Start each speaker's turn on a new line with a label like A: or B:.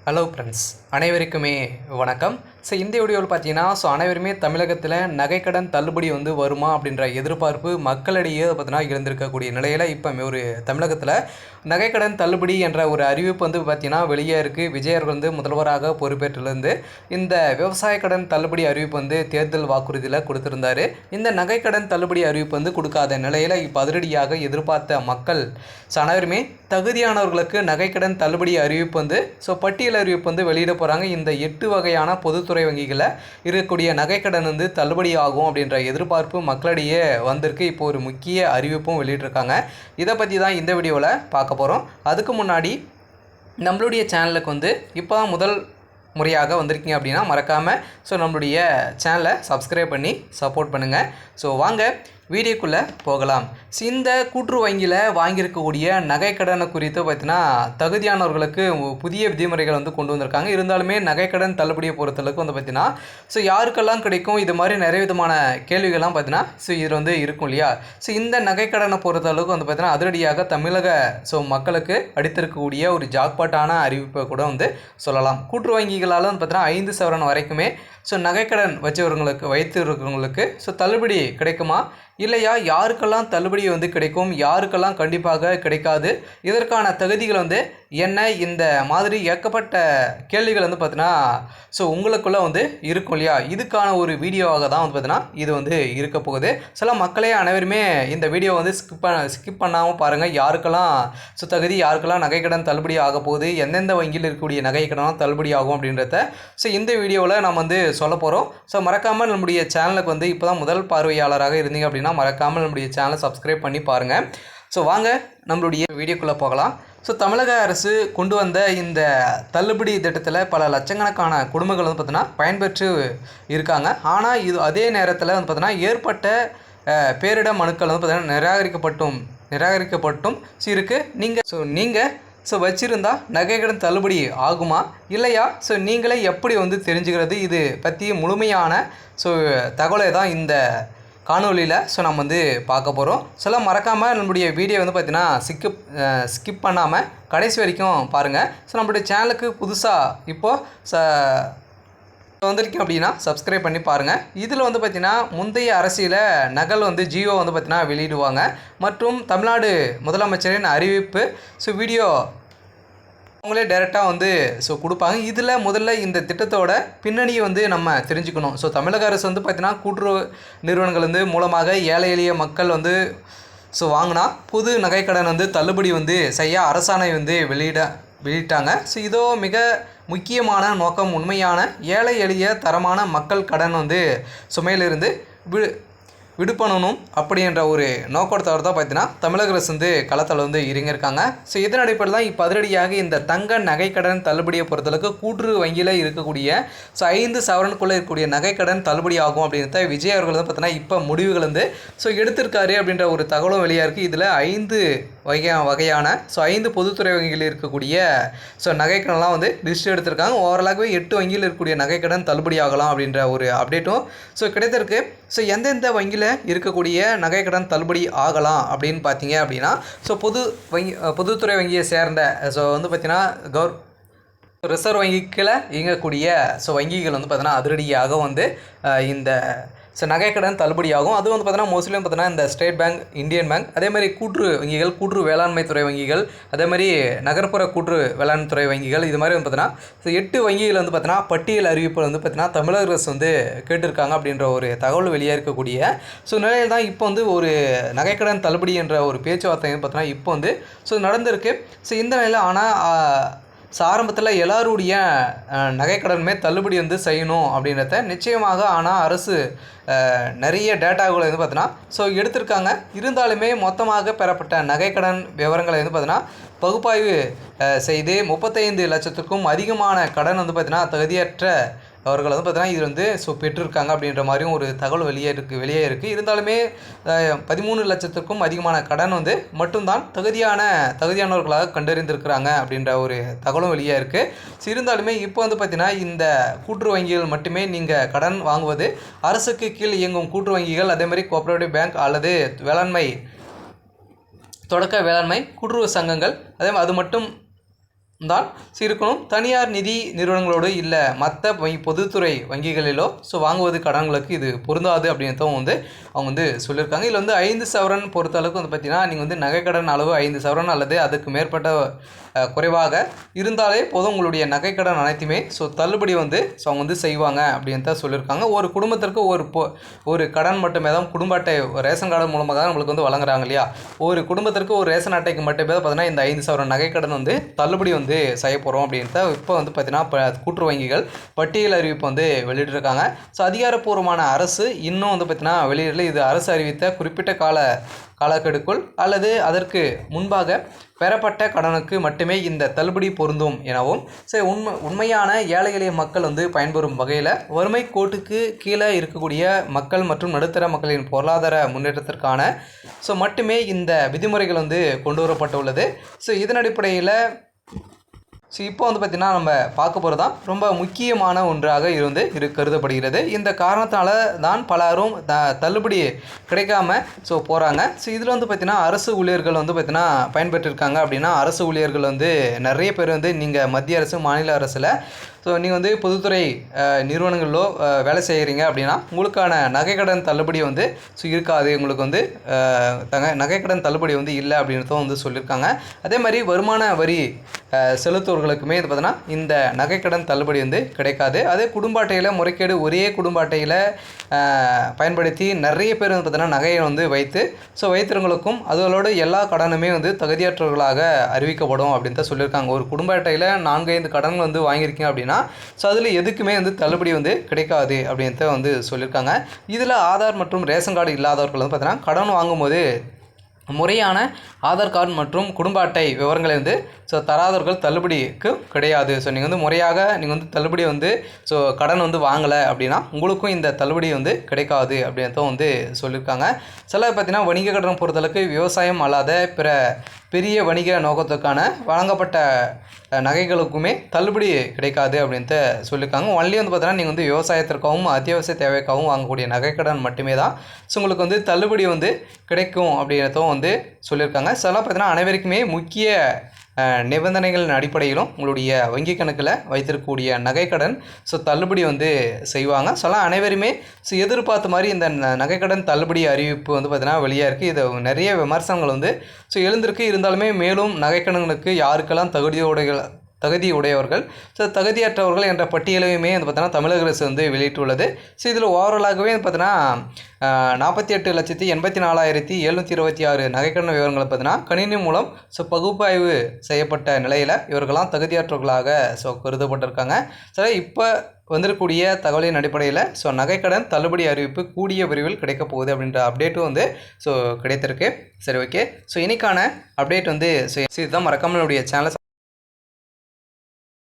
A: Hello friends, அனைவருக்குமே வணக்கம். இந்த வீடியோவில் பார்த்தீங்கன்னா அனைவருமே தமிழகத்தில் நகைக்கடன் தள்ளுபடி வருமா அப்படின்ற எதிர்பார்ப்பு மக்களிடையே பார்த்தீங்கன்னா இருந்திருக்கக்கூடிய நிலையில் இப்போ ஒரு தமிழகத்தில் நகைக்கடன் தள்ளுபடி என்ற ஒரு அறிவிப்பு பார்த்தீங்கன்னா வெளியே இருக்குது. விஜய் அவர்கள் முதல்வராக பொறுப்பேற்றிலிருந்து இந்த விவசாய கடன் தள்ளுபடி அறிவிப்பு தேர்தல் வாக்குறுதியில் கொடுத்திருந்தார். இந்த நகைக்கடன் தள்ளுபடி அறிவிப்பு கொடுக்காத நிலையில் இப்போ அதிரடியாக எதிர்பார்த்த மக்கள் அனைவருமே தகுதியானவர்களுக்கு நகைக்கடன் தள்ளுபடி அறிவிப்பு பட்டியல் அறிவிப்பு வெளியிட போகிறாங்க. இந்த 8 வகையான பொதுத்துறை வங்கிகளில் இருக்கக்கூடிய நகைக்கடன் தள்ளுபடி ஆகும் அப்படின்ற எதிர்பார்ப்பு மக்களிடையே வந்திருக்கு. இப்போ ஒரு முக்கிய அறிவிப்பும் வெளியிட்டிருக்காங்க. இதை பற்றி தான் இந்த வீடியோவில் பார்க்க போகிறோம். அதுக்கு முன்னாடி நம்மளுடைய சேனலுக்கு இப்போ முதல் முறையாக வந்திருக்கீங்க அப்படின்னா மறக்காமல் நம்மளுடைய சேனலை சப்ஸ்கிரைப் பண்ணி சப்போர்ட் பண்ணுங்கள். வாங்க வீடியோக்குள்ளே போகலாம். இந்த கூட்டுறவு வங்கியில் வாங்கியிருக்கக்கூடிய நகைக்கடனை குறித்து பார்த்தீங்கன்னா தகுதியானவர்களுக்கு புதிய விதிமுறைகள் கொண்டு வந்திருக்காங்க. இருந்தாலுமே நகைக்கடன் தள்ளுபடியை பொறுத்தளவுக்கு பார்த்தீங்கன்னா யாருக்கெல்லாம் கிடைக்கும், இது மாதிரி நிறைய விதமான கேள்விகள்லாம் பார்த்தீங்கன்னா இதில் இருக்கும் இல்லையா. இந்த நகைக்கடனை பொறுத்தளவுக்கு பார்த்தீங்கன்னா அதிரடியாக தமிழக மக்களுக்கு அடித்திருக்கக்கூடிய ஒரு ஜாக்பாட்டான அறிவிப்பை கூட சொல்லலாம். கூட்டுறவு வங்கிகளால் பார்த்தீங்கன்னா 5 சவரன் வரைக்குமே நகைக்கடன் வைத்திருக்கிறவங்களுக்கு தள்ளுபடி கிடைக்குமா இல்லையா, யாருக்கெல்லாம் தள்ளுபடி கிடைக்கும், யாருக்கெல்லாம் கண்டிப்பாக கிடைக்காது, இதற்கான தகுதிகள் என்ன, இந்த மாதிரி ஏகப்பட்ட கேள்விகள் பார்த்தீங்கன்னா உங்களுக்குள்ளே இருக்கும் இல்லையா. இதுக்கான ஒரு வீடியோவாக தான் பார்த்தீங்கன்னா இது இருக்க போகுது. சில மக்களே அனைவருமே இந்த வீடியோ ஸ்கிப் பண்ணாமல் பாருங்கள். யாருக்கெல்லாம் தகுதி, யாருக்கெல்லாம் நகைக்கடன் தள்ளுபடி ஆக போகுது, எந்தெந்த வங்கியில் இருக்கக்கூடிய நகைக்கடன் தள்ளுபடி ஆகும் அப்படின்றத இந்த வீடியோவில் நம்ம சொல்ல போகிறோம். மறக்காமல் நம்முடைய சேனலுக்கு இப்போ தான் முதல் பார்வையாளராக இருந்தீங்க அப்படின்னா மறக்காமல் நம்முடைய சேனலை சப்ஸ்கிரைப் பண்ணி பாருங்கள். வாங்க நம்மளுடைய வீடியோக்குள்ளே போகலாம். தமிழக அரசு கொண்டு வந்த இந்த தள்ளுபடி திட்டத்தில் பல லட்சக்கணக்கான குடும்பங்கள் பார்த்தீங்கன்னா பயன்பெற்று இருக்காங்க. ஆனால் இது அதே நேரத்தில் பார்த்தீங்கன்னா ஏற்பட்ட பேரிட மனுக்கள் பார்த்தீங்கன்னா நிராகரிக்கப்பட்டும் இருக்குது. நீங்கள் வச்சுருந்தா நகைக்கடன் தள்ளுபடி ஆகுமா இல்லையா, நீங்களே எப்படி தெரிஞ்சுக்கிறது, இது பற்றி முழுமையான தகவலை தான் இந்த காணொலியில் நம்ம பார்க்க போகிறோம். மறக்காமல் நம்முடைய வீடியோ பார்த்தீங்கன்னா ஸ்கிப் பண்ணாமல் கடைசி வரைக்கும் பாருங்கள். நம்மளுடைய சேனலுக்கு புதுசாக இப்போது வந்திருக்கேன் அப்படின்னா சப்ஸ்கிரைப் பண்ணி பாருங்கள். இதில் பார்த்தீங்கன்னா முந்தைய அரசியல நகல் ஜியோ பார்த்தீங்கன்னா வெளியிடுவாங்க மற்றும் தமிழ்நாடு முதலமைச்சரின் அறிவிப்பு வீடியோ அவங்களே டைரெக்டாக கொடுப்பாங்க. இதில் முதல்ல இந்த திட்டத்தோட பின்னணியை நம்ம தெரிஞ்சுக்கணும். தமிழக அரசு பார்த்தீங்கன்னா கூட்டுறவு நிறுவனங்கள் மூலமாக ஏழை எளிய மக்கள் வாங்கினா புது நகைக்கடன் தள்ளுபடி செய்ய அரசாணை வெளியிட்டாங்க. இதோ மிக முக்கியமான நோக்கம் உண்மையான ஏழை எளிய தரமான மக்கள் கடன் சுமையிலிருந்து விடுபடணும் அப்படின்ற ஒரு நோக்கத்தோடு தான் பார்த்தீங்கன்னா தமிழக அரசு களத்தில் இறங்கியிருக்காங்க. இதன் அடிப்படையில் தான் இப்போ அதிரடியாக இந்த தங்க நகைக்கடன் தள்ளுபடியை பொறுத்தளவுக்கு கூட்டுறவு வங்கியில் இருக்கக்கூடிய 5 சவரனுக்குள்ளே இருக்கக்கூடிய நகைக்கடன் தள்ளுபடி ஆகும் அப்படின்றத விஜய் அவர்கள் பார்த்தீங்கன்னா இப்போ முடிவுகள் எடுத்திருக்காரு அப்படின்ற ஒரு தகவலும் வெளியாக இருக்குது. இதில் 5 வகையான 5 பொதுத்துறை வங்கிகளில் இருக்கக்கூடிய நகைக்கடன்லாம் லிஸ்ட் எடுத்திருக்காங்க. ஓவராலாகவே 8 வங்கியில் இருக்கக்கூடிய நகைக்கடன் தள்ளுபடி ஆகலாம் அப்படின்ற ஒரு அப்டேட்டும் கிடைத்திருக்கு. எந்தெந்த வங்கியில் இருக்கக்கூடிய நகைக்கடன் தள்ளுபடி ஆகலாம் அப்படின்னு பார்த்தீங்க அப்படின்னா பொதுத்துறை வங்கியை சேர்ந்த பார்த்தீங்கன்னா ரிசர்வ் வங்கிக்கில் இயங்கக்கூடிய வங்கிகள் பார்த்தீங்கன்னா அதிரடியாக இந்த நகைக்கடன் தள்ளுபடி ஆகும். அது பார்த்தீங்கன்னா மோஸ்ட்லி பார்த்தீங்கன்னா இந்த ஸ்டேட் பேங்க், இந்தியன் பேங்க், அதேமாதிரி கூட்டுறவு வங்கிகள், கூட்டுறவு வேளாண்மை துறை வங்கிகள், அதேமாதிரி நகர்ப்புற கூட்டுறவு வேளாண் துறை வங்கிகள், இது மாதிரி பார்த்தீங்கன்னா 8 வங்கிகள் பார்த்தீங்கன்னா பட்டியல் அறிவிப்பு பார்த்தீங்கன்னா தமிழக அரசு கேட்டிருக்காங்க அப்படின்ற ஒரு தகவல் வெளியாக இருக்கக்கூடிய நிலையில் தான் இப்போ ஒரு நகைக்கடன் தள்ளுபடி என்ற ஒரு பேச்சுவார்த்தை பார்த்தீங்கன்னா இப்போ நடந்திருக்கு. இந்த நிலையில் ஆனால் ஆரம்பத்தில் எல்லாருடைய நகைக்கடனுமே தள்ளுபடி செய்யணும் அப்படின்றத நிச்சயமாக ஆனால் அரசு நிறைய டேட்டாகளை பார்த்தீங்கன்னா எடுத்திருக்காங்க. இருந்தாலுமே மொத்தமாக பெறப்பட்ட நகைக்கடன் விவரங்களை பார்த்தீங்கன்னா பகுப்பாய்வு செய்து 35 லட்சத்துக்கும் அதிகமான கடன் பார்த்தீங்கன்னா தகுதியற்ற அவர்கள் பார்த்தீங்கன்னா இது பெற்றிருக்காங்க அப்படின்ற மாதிரியும் ஒரு தகவல் வெளியே இருக்குது. இருந்தாலுமே 13 லட்சத்துக்கும் அதிகமான கடன் மட்டும்தான் தகுதியானவர்களாக கண்டறிந்திருக்கிறாங்க அப்படின்ற ஒரு தகவலும் வெளியே இருக்குது. இருந்தாலுமே இப்போ பார்த்தீங்கன்னா இந்த கூட்டுறவு வங்கிகள் மட்டுமே நீங்கள் கடன் வாங்குவது அரசுக்கு கீழ் இயங்கும் கூட்டுறவு வங்கிகள், அதேமாதிரி கோஆப்ரேட்டிவ் பேங்க் அல்லது தொடக்க வேளாண்மை கூட்டுறவு சங்கங்கள், அது மட்டும் தான் இருக்கணும். தனியார் நிதி நிறுவனங்களோடு இல்லை மற்ற பொதுத்துறை வங்கிகளிலோ வாங்குவது கடன்களுக்கு இது பொருந்தாது அப்படின்றதும் அவங்க சொல்லியிருக்காங்க. இதில் 5 சவரன் பொறுத்தளவுக்கு பார்த்திங்கன்னா நீங்கள் நகைக்கடன் அளவு 5 சவரன் அல்லது அதுக்கு மேற்பட்ட குறைவாக இருந்தாலே போதும் உங்களுடைய நகைக்கடன் அனைத்துமே தள்ளுபடி அவங்க செய்வாங்க அப்படின்னு தான் சொல்லியிருக்காங்க. ஒரு குடும்பத்திற்கு ஒரு கடன் மட்டுமே தான் குடும்ப அட்டை ரேஷன் கார்டு மூலமாக தான் நம்மளுக்கு வழங்குறாங்க இல்லையா. ஒரு குடும்பத்திற்கு ஒரு ரேஷன் அட்டைக்கு மட்டுமே பார்த்தீங்கன்னா இந்த 5 சவரன் நகைக்கடன் தள்ளுபடி செய்ய போகிறோம் அப்படின்ட்டு இப்போ பார்த்தீங்கன்னா கூட்டுறவு வங்கிகள் பட்டியல் அறிவிப்பு வெளியிட்டிருக்காங்க. அதிகாரப்பூர்வமான அரசு இன்னும் பார்த்தீங்கன்னா வெளியிடல. இது அரசு அறிவித்த குறிப்பிட்ட காலக்கெடுக்குள் அல்லது அதற்கு முன்பாக பெறப்பட்ட கடனுக்கு மட்டுமே இந்த தள்ளுபடி பொருந்தும் எனவும் உண்மையான ஏழை எளிய மக்கள் பயன்பெறும் வகையில் வறுமை கோட்டுக்கு கீழே இருக்கக்கூடிய மக்கள் மற்றும் நடுத்தர மக்களின் பொருளாதார முன்னேற்றத்திற்கான மட்டுமே இந்த விதிமுறைகள் கொண்டு வரப்பட்டுள்ளது. இதன் அடிப்படையில் இப்போ பார்த்திங்கன்னா நம்ம பார்க்க போகிறது தான் ரொம்ப முக்கியமான ஒன்றாக கருதப்படுகிறது. இந்த காரணத்தால் தான் பலரும் தள்ளுபடி கிடைக்காம போகிறாங்க. இதில் பார்த்திங்கன்னா அரசு ஊழியர்கள் பார்த்திங்கன்னா பயன்பெற்றிருக்காங்க. அப்படின்னா அரசு ஊழியர்கள் நிறைய பேர் நீங்கள் மத்திய அரசு மாநில அரசில் நீங்கள் பொதுத்துறை நிறுவனங்களிலோ வேலை செய்கிறீங்க அப்படின்னா உங்களுக்கான நகைக்கடன் தள்ளுபடி இருக்காது. உங்களுக்கு நகைக்கடன் தள்ளுபடி இல்லை அப்படின்றதும் சொல்லியிருக்காங்க. அதே மாதிரி வருமான வரி செலுத்துவர்களுக்குமே பார்த்தீங்கன்னா இந்த நகைக்கடன் தள்ளுபடி கிடைக்காது. அதே குடும்ப அட்டையில் முறைகேடு ஒரே குடும்ப அட்டையில் பயன்படுத்தி நிறைய பேர் பார்த்தீங்கன்னா நகையை வைத்து வைத்திருங்களுக்கும் அதோட எல்லா கடனுமே தகுதியற்றவர்களாக அறிவிக்கப்படும் அப்படின்னு தான் சொல்லியிருக்காங்க. ஒரு குடும்ப அட்டையில் 4-5 கடன்கள் வாங்கியிருக்கீங்க அப்படின்னா அதில் எதுக்குமே தள்ளுபடி கிடைக்காது அப்படின்ட்டு சொல்லியிருக்காங்க. இதில் ஆதார் மற்றும் ரேஷன் கார்டு இல்லாதவர்கள் பார்த்தீங்கன்னா கடன் வாங்கும்போது முறையான ஆதார் கார்டு மற்றும் குடும்ப அட்டை விவரங்களை தராதவர்கள் தள்ளுபடிக்கு கிடையாது. நீங்கள் முறையாக நீங்கள் தள்ளுபடி கடன் வாங்கலை அப்படின்னா உங்களுக்கும் இந்த தள்ளுபடி கிடைக்காது அப்படின்ட்டு சொல்லியிருக்காங்க. சில பார்த்தீங்கன்னா வணிக கடன் பொறுத்தளவுக்கு விவசாயம் அல்லாத பிற பெரிய வணிக நோக்கத்துக்கான வழங்கப்பட்ட நகைகளுக்குமே தள்ளுபடி கிடைக்காது அப்படின்ட்டு சொல்லியிருக்காங்க. ஒன்லி பார்த்தீங்கன்னா நீங்கள் விவசாயத்திற்காகவும் அத்தியாவசிய தேவைக்காகவும் வாங்கக்கூடிய நகைக்கடன் மட்டுமே தான் உங்களுக்கு தள்ளுபடி கிடைக்கும் அப்படின்றதும் சொல்லியிருக்காங்க. சில பார்த்தீங்கன்னா அனைவருக்குமே முக்கிய நிபந்தனைகளின் அடிப்படையிலும் உங்களுடைய வங்கி கணக்கில் வைத்திருக்கக்கூடிய நகைக்கடன் தள்ளுபடி செய்வாங்க. அனைவருமே எதிர்பார்த்த மாதிரி இந்த நகைக்கடன் தள்ளுபடி அறிவிப்பு பார்த்தீங்கன்னா வெளியாக இருக்குது. இது நிறைய விமர்சனங்கள் எழுந்திருக்கு. இருந்தாலுமே மேலும் நகைக்கடன்களுக்கு யாருக்கெல்லாம் தகுதியுடையவர்கள் தகுதியற்றவர்கள் என்ற பட்டியலையுமே பார்த்தீங்கன்னா தமிழக அரசு வெளியிட்டுள்ளது. இதில் ஓவராலாகவே பார்த்தீங்கன்னா 48,84,726 நகைக்கடன் விவரங்களை பார்த்தீங்கன்னா கணினி மூலம் பகுப்பாய்வு செய்யப்பட்ட நிலையில் இவர்களாம் தகுதியற்றவர்களாக கருதப்பட்டிருக்காங்க. இப்போ வந்திருக்கக்கூடிய தகவலின் அடிப்படையில் நகைக்கடன் தள்ளுபடி அறிவிப்பு கூடிய விரைவில் கிடைக்க போகுது அப்படின்ற அப்டேட்டும் கிடைத்திருக்கு. சரி, ஓகே. இன்னைக்கான அப்டேட் இதுதான். மறக்காம நம்மளுடைய சேனலை